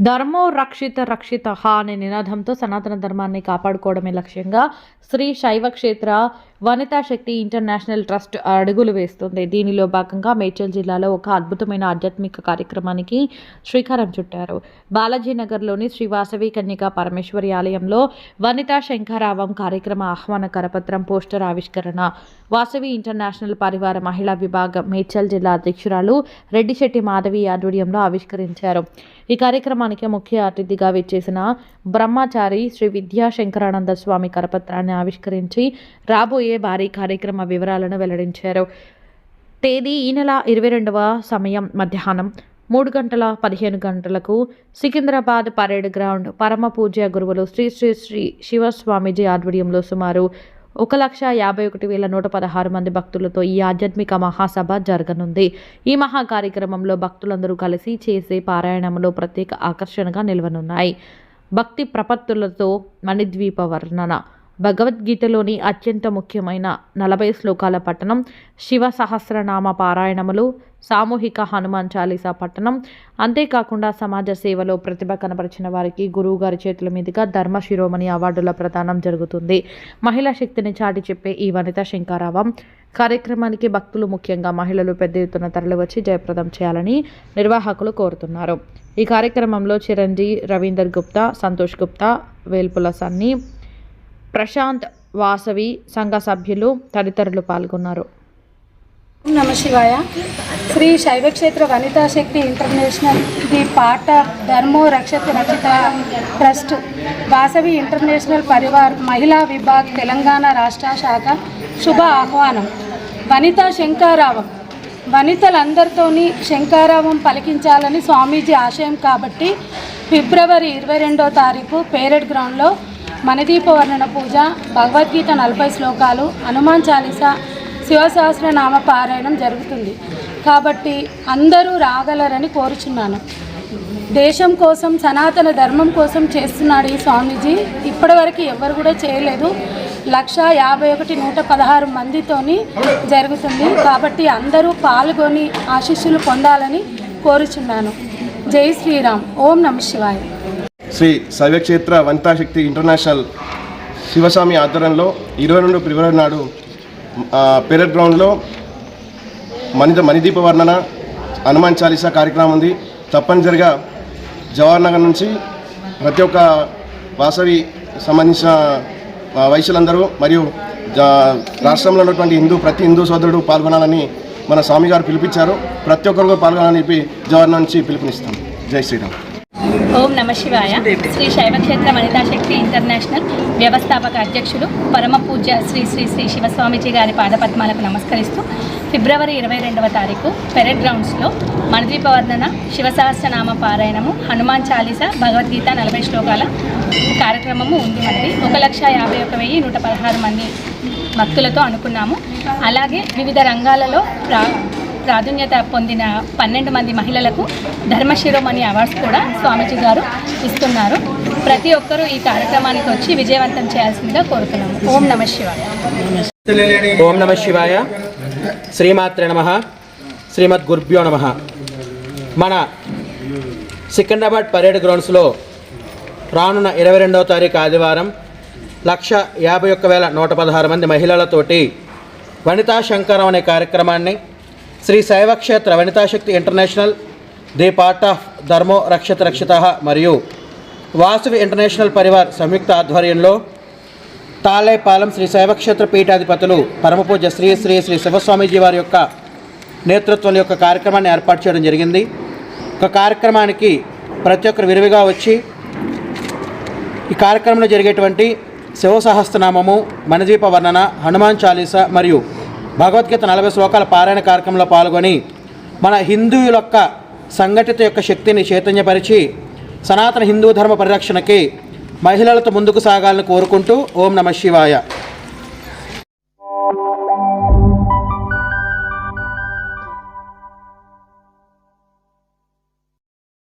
ధర్మో రక్షిత రక్షిత అనే నినాదంతో సనాతన ధర్మాన్ని కాపాడుకోవడమే లక్ష్యంగా శ్రీ శైవ క్షేత్ర వనితా శక్తి ఇంటర్నేషనల్ ట్రస్ట్ అడుగులు వేస్తుంది. దీనిలో భాగంగా మేడ్చల్ జిల్లాలో ఒక అద్భుతమైన ఆధ్యాత్మిక కార్యక్రమానికి శ్రీకారం చుట్టారు. బాలాజీనగర్లోని శ్రీ వాసవి కన్యకా పరమేశ్వరి ఆలయంలో వనితా శంఖారావం కార్యక్రమ ఆహ్వాన కరపత్రం పోస్టర్ ఆవిష్కరణ వాసవి ఇంటర్నేషనల్ పరివార మహిళా విభాగం మేడ్చల్ జిల్లా అధ్యక్షురాలు రెడ్డిశెట్టి మాధవి ఆధ్వర్యంలో ఆవిష్కరించారు. ఈ కార్యక్రమానికి ముఖ్య అతిథిగా విచ్చేసిన బ్రహ్మచారి శ్రీ విద్యాశంకరానంద స్వామి కరపత్రాన్ని ఆవిష్కరించి రాబోయే భారీ కార్యక్రమ వివరాలను వెల్లడించారు. తేదీ ఈ నెల 22వ సమయం మధ్యాహ్నం 3:15 సికింద్రాబాద్ పరేడ్ గ్రౌండ్ పరమ పూజ్య గురువులు శ్రీ శ్రీ శ్రీ శివస్వామీజీ ఆధ్వర్యంలో సుమారు 1,51,116 మంది భక్తులతో ఈ ఆధ్యాత్మిక మహాసభ జరగనుంది. ఈ మహా కార్యక్రమంలో భక్తులందరూ కలిసి చేసే పారాయణంలో ప్రత్యేక ఆకర్షణగా నిలవనున్నాయి. భక్తి ప్రపత్తులతో మణిద్వీప వర్ణన, భగవద్గీతలోని అత్యంత ముఖ్యమైన 40 శ్లోకాల పఠనం, శివ సహస్రనామ పారాయణములు, సామూహిక హనుమాన్ చాలీసా పఠనం, అంతేకాకుండా సమాజ సేవలో ప్రతిభ కనపరిచిన వారికి గురువు గారి చేతుల మీదుగా ధర్మ శిరోమణి అవార్డుల ప్రదానం జరుగుతుంది. మహిళా శక్తిని చాటి చెప్పే ఈ వనితా శంఖారావం కార్యక్రమానికి భక్తులు ముఖ్యంగా మహిళలు పెద్ద ఎత్తున తరలివచ్చి జయప్రదం చేయాలని నిర్వాహకులు కోరుతున్నారు. ఈ కార్యక్రమంలో చిరంజీవి, రవీందర్ గుప్తా, సంతోష్ గుప్తా, వేల్పుల సన్నీ, ప్రశాంత్, వాసవి సంఘ సభ్యులు తదితరులు పాల్గొన్నారు. నమ శివాయ. శ్రీ శైవక్షేత్ర వనితా శక్తి ఇంటర్నేషనల్ ది పార్ట్ ఆఫ్ ధర్మో రక్షిత రక్షిత ట్రస్ట్ వాసవి ఇంటర్నేషనల్ పరివార్ మహిళా విభాగ్ తెలంగాణ రాష్ట్ర శాఖ శుభ ఆహ్వానం. వనితా శంఖారావం, వనితలందరితోని శంఖారావం పలికించాలని స్వామీజీ ఆశయం కాబట్టి ఫిబ్రవరి 22వ తారీఖు పేరెడ్ గ్రౌండ్లో మణిదీప వర్ణన పూజ, భగవద్గీత 40 శ్లోకాలు, హనుమాన్ చాలీసా, శివసహస్రనామ పారాయణం జరుగుతుంది. కాబట్టి అందరూ రాగలరని కోరుచున్నాను. దేశం కోసం, సనాతన ధర్మం కోసం చేస్తున్నాడు ఈ స్వామీజీ. ఇప్పటివరకు ఎవరు కూడా చేయలేదు. 1,51,116 మందితోని జరుగుతుంది. కాబట్టి అందరూ పాల్గొని ఆశీస్సులు పొందాలని కోరుచున్నాను. జై శ్రీరామ్. ఓం నమ శివాయ. శ్రీ శైవక్షేత్ర వనితా శక్తి ఇంటర్నేషనల్ శివస్వామి ఆధ్వర్యంలో 22 ఫిబ్రవరి నాడు పెరేడ్ గ్రౌండ్లో మణిదీప వర్ణన, హనుమాన్ చాలీసా కార్యక్రమం ఉంది. తప్పనిసరిగా జవహర్ నగర్ నుంచి ప్రతి ఒక్క వాసవి సంబంధించిన వైశ్యులందరూ మరియు రాష్ట్రంలో ఉన్నటువంటి ప్రతి హిందూ సోదరుడు పాల్గొనాలని మన స్వామి గారు పిలిపించారు. ప్రతి ఒక్కరు పాల్గొనాలని చెప్పి జవహర్ నుంచి పిలుపునిస్తాం. జై శ్రీరామ్. ఓం నమ శివాయ. శ్రీ శైవక్షేత్ర వనితా శక్తి ఇంటర్నేషనల్ వ్యవస్థాపక అధ్యక్షులు పరమ పూజ్య శ్రీ శ్రీ శ్రీ శివస్వామీజీ గారి పాదపద్మాలకు నమస్కరిస్తూ ఫిబ్రవరి 22వ తారీఖు పెరెడ్ గ్రౌండ్స్లో మణిద్వీప వర్ణన, శివసహస్రనామ పారాయణము, హనుమాన్ చాలీసా, భగవద్గీత 40 శ్లోకాల కార్యక్రమము ఉంది. మనది 1,51,116 మంది భక్తులతో అనుకున్నాము. అలాగే వివిధ రంగాలలో ప్రాధాన్యత పొందిన 12 మంది మహిళలకు ధర్మశిరోమణి అవార్డ్స్ కూడా స్వామీజీ గారు ఇస్తున్నారు. ప్రతి ఒక్కరూ ఈ కార్యక్రమానికి వచ్చి విజయవంతం చేయాల్సిందిగా కోరుతున్నాము. ఓం నమ శివాయ. ఓం నమ శివాయ. శ్రీమాత్రే నమః. శ్రీమద్ గురుభ్యో నమః. మన సికింద్రాబాద్ పరేడ్ గ్రౌండ్స్లో రానున్న 22వ తారీఖు ఆదివారం 1,51,116 మంది మహిళలతోటి వనితా శంఖారావం అనే కార్యక్రమాన్ని Shri శైవక్షేత్ర వనితాశక్తి international the part of ధర్మో రక్షిత రక్షిత మరియు వాసవి ఇంటర్నేషనల్ పరివార్ సంయుక్త ఆధ్వర్యంలో తాళేపాలెం శ్రీ శైవక్షేత్ర పీఠాధిపతులు పరమపూజ్య శ్రీ శ్రీ శ్రీ శివస్వామీజీ వారి యొక్క నేతృత్వం యొక్క కార్యక్రమాన్ని ఏర్పాటు చేయడం జరిగింది. ఒక కార్యక్రమానికి ప్రతి ఒక్కరు విరివిగా వచ్చి ఈ కార్యక్రమంలో జరిగేటువంటి శివసహస్రనామము, మణిద్వీప వర్ణన, హనుమాన్ చాలీసా మరియు భగవద్గీత 40 శ్లోకాల పారాయణ కార్యక్రమంలో పాల్గొని మన హిందువుల యొక్క సంఘటిత యొక్క శక్తిని చైతన్యపరిచి సనాతన హిందూ ధర్మ పరిరక్షణకి మహిళలతో ముందుకు సాగాలని కోరుకుంటూ ఓం నమ శివాయ.